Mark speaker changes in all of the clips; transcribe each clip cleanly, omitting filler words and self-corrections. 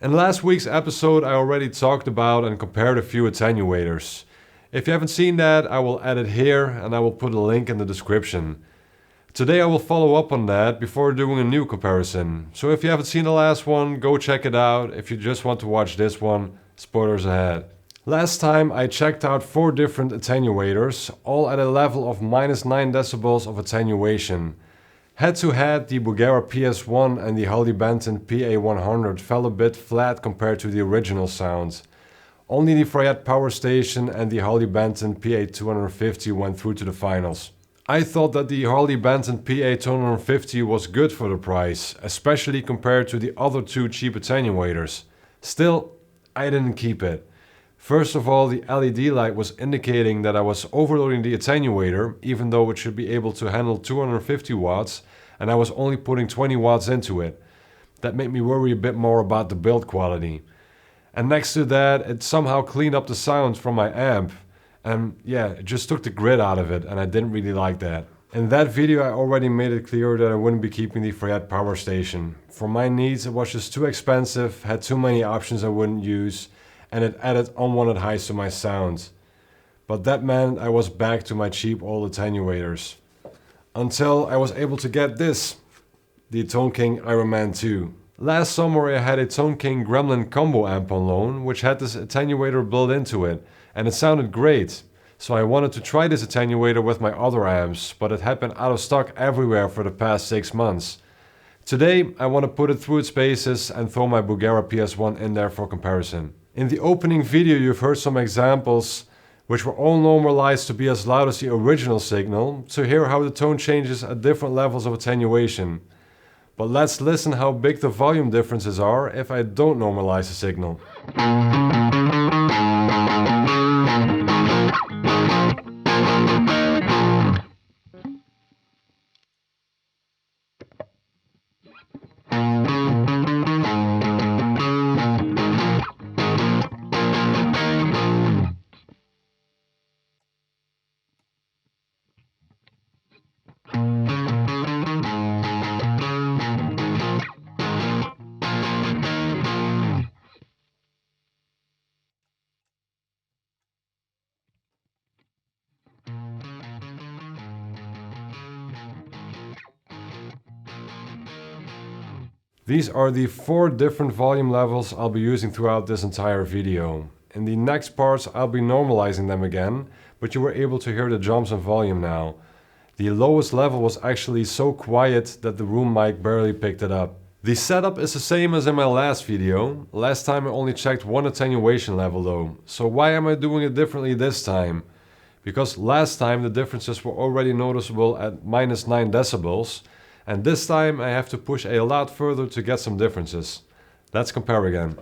Speaker 1: In last week's episode I already talked about and compared a few attenuators. If you haven't seen that, I will add it here and I will put a link in the description. Today I will follow up on that before doing a new comparison. So if you haven't seen the last one, go check it out. If you just want to watch this one, spoilers ahead. Last time I checked out 4 different attenuators, all at a level of -9 decibels of attenuation. Head to head, the Bugera PS1 and the Holley Benton PA100 fell a bit flat compared to the original sound. Only the Fryette Power Station and the Holley Benton PA250 went through to the finals. I thought that the Holley Benton PA250 was good for the price, especially compared to the other 2 cheap attenuators. Still, I didn't keep it. First of all, the LED light was indicating that I was overloading the attenuator, even though it should be able to handle 250 watts, and I was only putting 20 watts into it. That made me worry a bit more about the build quality. And next to that, it somehow cleaned up the sound from my amp. And yeah, it just took the grit out of it, and I didn't really like that. In that video I already made it clear that I wouldn't be keeping the Fryette Power Station. For my needs it was just too expensive, had too many options I wouldn't use, and it added unwanted highs to my sound. But that meant I was back to my cheap old attenuators. Until I was able to get this, the Tone King Ironman 2. Last summer I had a Tone King Gremlin combo amp on loan, which had this attenuator built into it, and it sounded great. So I wanted to try this attenuator with my other amps, but it had been out of stock everywhere for the past 6 months. Today I want to put it through its paces and throw my Bugera PS1 in there for comparison. In the opening video you've heard some examples which were all normalized to be as loud as the original signal, to hear how the tone changes at different levels of attenuation. But let's listen how big the volume differences are if I don't normalize the signal. These are the 4 different volume levels I'll be using throughout this entire video. In the next parts I'll be normalizing them again, but you were able to hear the jumps in volume now. The lowest level was actually so quiet that the room mic barely picked it up. The setup is the same as in my last video. Last time I only checked 1 attenuation level though, so why am I doing it differently this time? Because last time the differences were already noticeable at -9 decibels, and this time I have to push a lot further to get some differences. Let's compare again.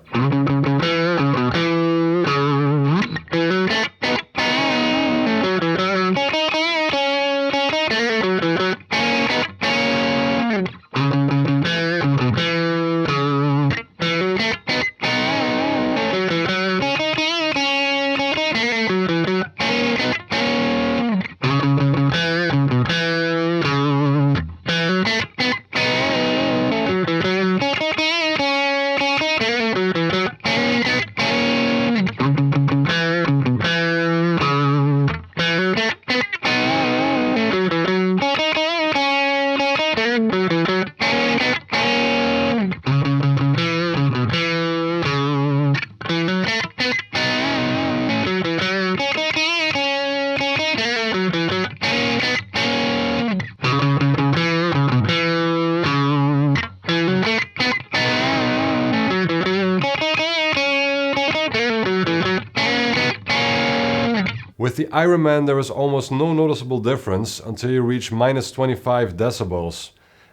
Speaker 1: With the Ironman there is almost no noticeable difference until you reach -25 decibels.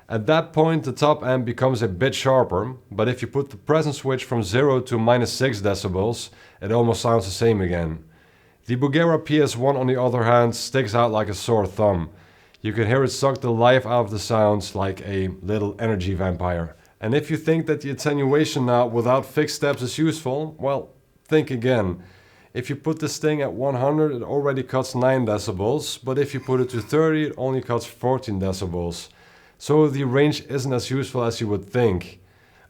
Speaker 1: At that point the top amp becomes a bit sharper, but if you put the present switch from 0 to -6 decibels, it almost sounds the same again. The Bugera PS1 on the other hand sticks out like a sore thumb. You can hear it suck the life out of the sounds like a little energy vampire. And if you think that the attenuation knob without fixed steps is useful, well, think again. If you put this thing at 100 it already cuts 9 decibels, but if you put it to 30 it only cuts 14 decibels. So the range isn't as useful as you would think.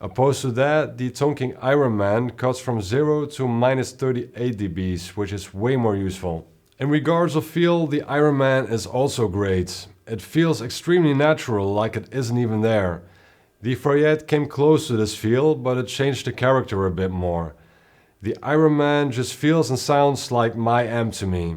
Speaker 1: Opposed to that, the Tonking Ironman cuts from 0 to minus 38 dBs, which is way more useful. In regards of feel, the Ironman is also great. It feels extremely natural, like it isn't even there. The Fayette came close to this feel, but it changed the character a bit more. The Ironman just feels and sounds like my amp to me.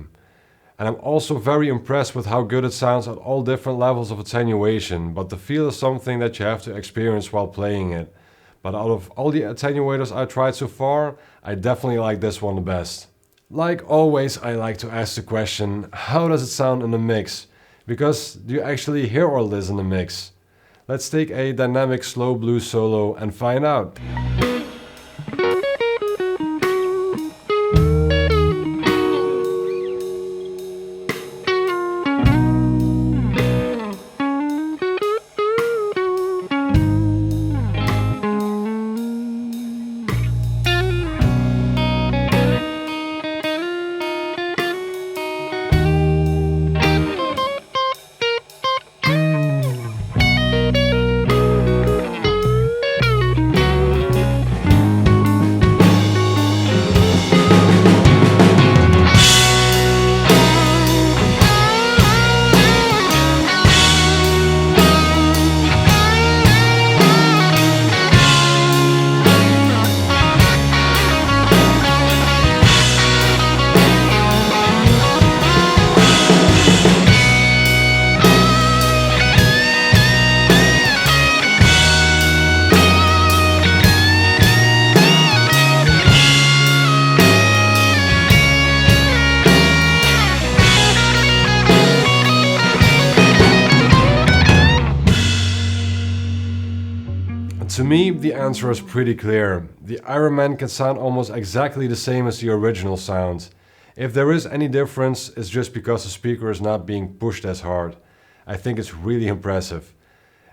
Speaker 1: And I'm also very impressed with how good it sounds at all different levels of attenuation, but the feel is something that you have to experience while playing it. But out of all the attenuators I've tried so far, I definitely like this one the best. Like always, I like to ask the question, how does it sound in the mix? Because do you actually hear all this in the mix? Let's take a dynamic slow blues solo and find out. To me, the answer is pretty clear. The Ironman can sound almost exactly the same as the original sound. If there is any difference, it's just because the speaker is not being pushed as hard. I think it's really impressive.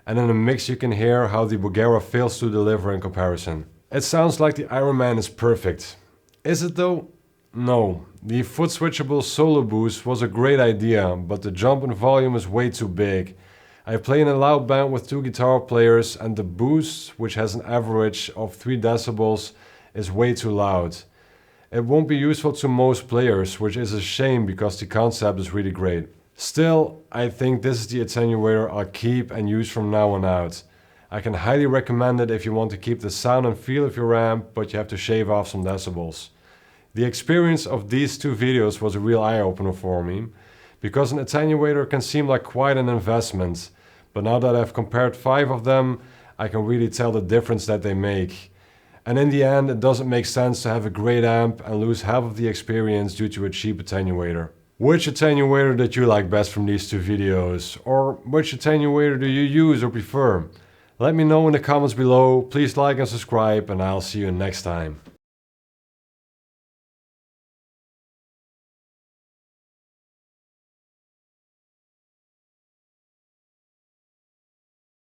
Speaker 1: And in the mix you can hear how the Bugera fails to deliver in comparison. It sounds like the Ironman is perfect. Is it though? No. The foot switchable solo boost was a great idea, but the jump in volume is way too big. I play in a loud band with 2 guitar players and the boost, which has an average of 3 decibels, is way too loud. It won't be useful to most players, which is a shame because the concept is really great. Still, I think this is the attenuator I'll keep and use from now on out. I can highly recommend it if you want to keep the sound and feel of your amp, but you have to shave off some decibels. The experience of these 2 videos was a real eye-opener for me, because an attenuator can seem like quite an investment, but now that I've compared 5 of them, I can really tell the difference that they make. And in the end, it doesn't make sense to have a great amp and lose half of the experience due to a cheap attenuator. Which attenuator did you like best from these 2 videos? Or which attenuator do you use or prefer? Let me know in the comments below, please like and subscribe, and I'll see you next time.